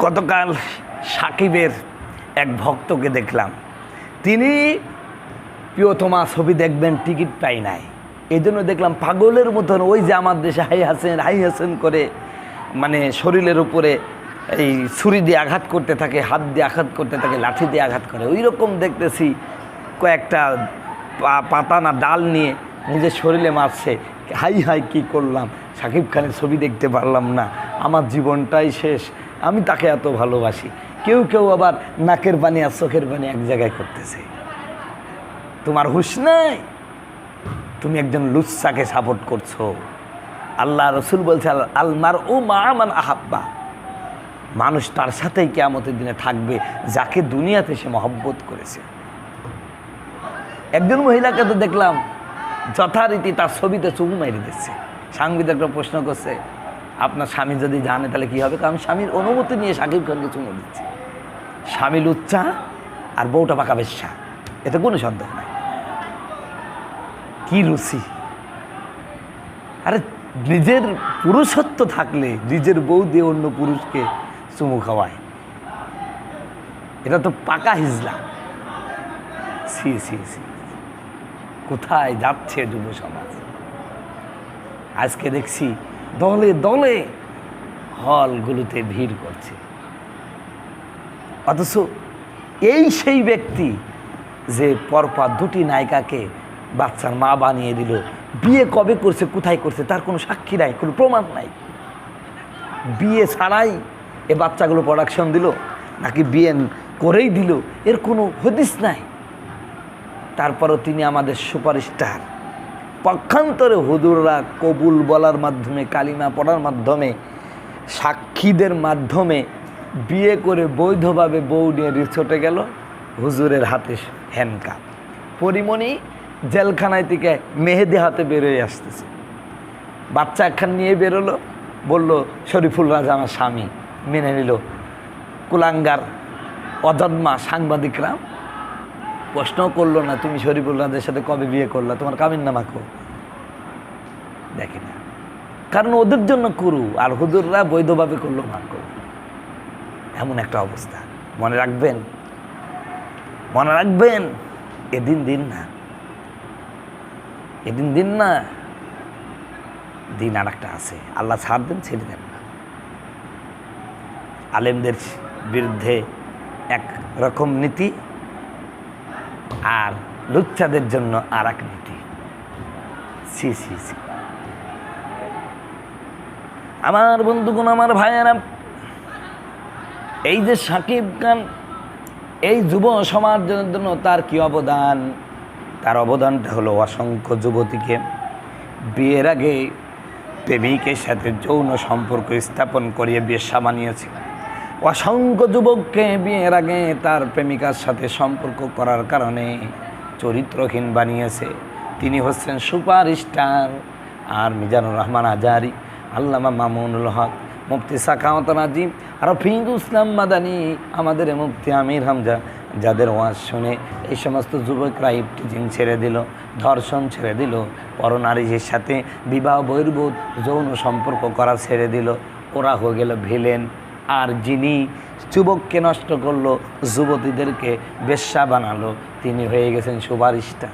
গতকাল সাকিবের এক ভক্তকে দেখলাম, তিনি প্রিয়তমা ছবি দেখবেন, টিকিট পাই নাই, এই জন্য দেখলাম পাগলের মতন ওই যে আমার দেশে হাই হাসেন করে মানে শরীরের উপরে এই ছুরি দিয়ে আঘাত করতে থাকে, হাত দিয়ে আঘাত করতে থাকে, লাঠি দিয়ে আঘাত করে, ওই রকম দেখতেছি কয়েকটা পাতা না ডাল নিয়ে নিজের শরীরে মারছে। হাই কি করলাম, সাকিব খানের ছবি দেখতে পারলাম না, আমার জীবনটাই শেষ, আমি তাকে এত ভালোবাসি। কেউ আবার নাকের পানি আর চোখের পানি এক জায়গায় করতেছে। তোমার হুঁশ নাই, তুমি একজন লুচ্চাকে সাপোর্ট করছো। আল্লাহ রসুল বলছে আলমার ও মা মান আহাব্বা, মানুষ তার সাথেই কিয়ামতের দিনে থাকবে যাকে দুনিয়াতে সে মহব্বত করেছে। একজন মহিলাকে তো দেখলাম যথারীতি তার ছবিতে চুমু মেরে দিচ্ছে। সাংবাদিকরা প্রশ্ন করছে, আপনার স্বামী যদি জানে তাহলে কী হবে? কারণ স্বামীর অনুমতি নিয়ে সাকিব খানকে চুমু দিচ্ছে। স্বামী লুচ্চা আর বউটা পাকা বেশ্যা, এতে কোনো সন্দেহ নাই। কি রুচি! আরে নিজের পুরুষত্ব থাকলে নিজের বউ দিয়ে অন্য পুরুষকে চুমু খাওয়ায়, এটা তো পাকা হিজলা। সি কোথায় যাচ্ছে যুব সমাজ? আজকে দেখছি দলে দলে হলগুলোতে ভিড় করছে, অথচ এই সেই ব্যক্তি যে পরপর দুটি নায়িকাকে বাচ্চার মা বানিয়ে দিল, বিয়ে কবে করছে, কোথায় করছে তার কোনো সাক্ষী নাই, কোনো প্রমাণ নাই। বিয়ে ছাড়াই এ বাচ্চাগুলো প্রোডাকশন দিল নাকি বিয়ে করেই দিল, এর কোনো হদিস নাই। তারপরও তিনি আমাদের সুপারস্টার। পক্ষান্তরে হুজুররা কবুল বলার মাধ্যমে, কালিমা পড়ার মাধ্যমে, সাক্ষীদের মাধ্যমে বিয়ে করে বৈধভাবে বউ নিয়ে রিসোর্টে গেল, হুজুরের হাতে হ্যান্ডকাপ। পরিমণি জেলখানায় থেকে মেহেদি হাতে বেরোয় আসতেছে, বাচ্চা একখান নিয়ে বেরোলো, বলল শরীফুল রাজা আমার স্বামী, মেনে নিল। কুলাঙ্গার অজন্মা সাংবাদিকরা প্রশ্ন করলো না, তুমি শরীফুল রাজের সাথে কবে বিয়ে করলা, তোমার কামিননামা কো? দেখে না, কারণ ওদের জন্য করু, আর হুজুররা বৈধভাবে করলো না করু। এমন একটা অবস্থা। মনে রাখবেন, এদিন দিন না, দিন আর একটা আছে। আল্লাহ ছাড় দেন, ছেড়ে দেন না। আলেমদের বিরুদ্ধে এক রকম নীতি, আর লুচ্চাদের জন্য আর এক নীতি। সি আমার বন্ধুগণ, আমার ভাইয়েরা, এই যে সাকিব খান, এই যুব সমাজের জন্য তার কি অবদান? তার অবদানটা হলো অসংখ্য যুবতীকে বিয়ের আগে প্রেমিকের সাথে যৌন সম্পর্ক স্থাপন করিয়ে বেশ্যা বানিয়েছে। অসংখ্য যুবককে বিয়ের আগে তার প্রেমিকার সাথে সম্পর্ক করার কারণে চরিত্রহীন বানিয়েছে। তিনি হচ্ছেন সুপারস্টার। আর মিজানুর রহমান আজহারি, আল্লামা মামুনুল হক, মুফতি সাখাওয়াত নাজিম, রফিকুল ইসলাম মাদানী, আমাদের মুফতি আমির হামজা, যাদের ওয়াজ শুনে এই সমস্ত যুবকরা ইফটিজিং ছেড়ে দিল, ধর্ষণ ছেড়ে দিল, পরনারীর সাথে বিবাহ বহির্ভূত যৌন সম্পর্ক করা ছেড়ে দিল, ওরা হয়ে গেল ভিলেন। আর যিনি যুবককে নষ্ট করলো, যুবতীদেরকে বেশ্যা বানালো, তিনি হয়ে গেছেন সুপারস্টার।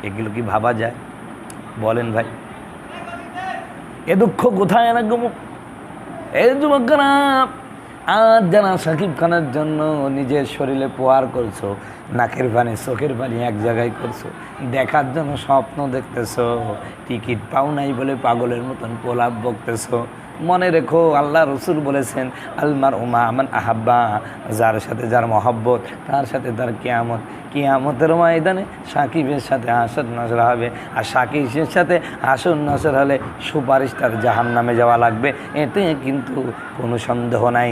এগুলো কি ভাবা যায়? বলেন ভাই, এ দুঃখ কোথায় রাখবো? এই যুবকরা আজ যারা সাকিব খানের জন্য নিজের শরীরে প্রহার করছো, নাকের পানি চোখের পানি এক জায়গায় করছো, দেখার জন্য স্বপ্ন দেখতেছো, টিকিট পাও নাই বলে পাগলের মতন প্রলাপ বকতেছো, মনে রেখো আল্লাহ রসুল বলেছেন আলমার উমা আমান আহাব্বা, যার সাথে যার মহব্বত তার সাথে তার কিয়ামতের ময়দানে সাকিবের সাথে হাসর নজর হবে। আর সাকিবের সাথে হাসর নজর হলে সুপারস্টার জাহান্নামে যাওয়া লাগবে, এতে কিন্তু কোনো সন্দেহ নাই।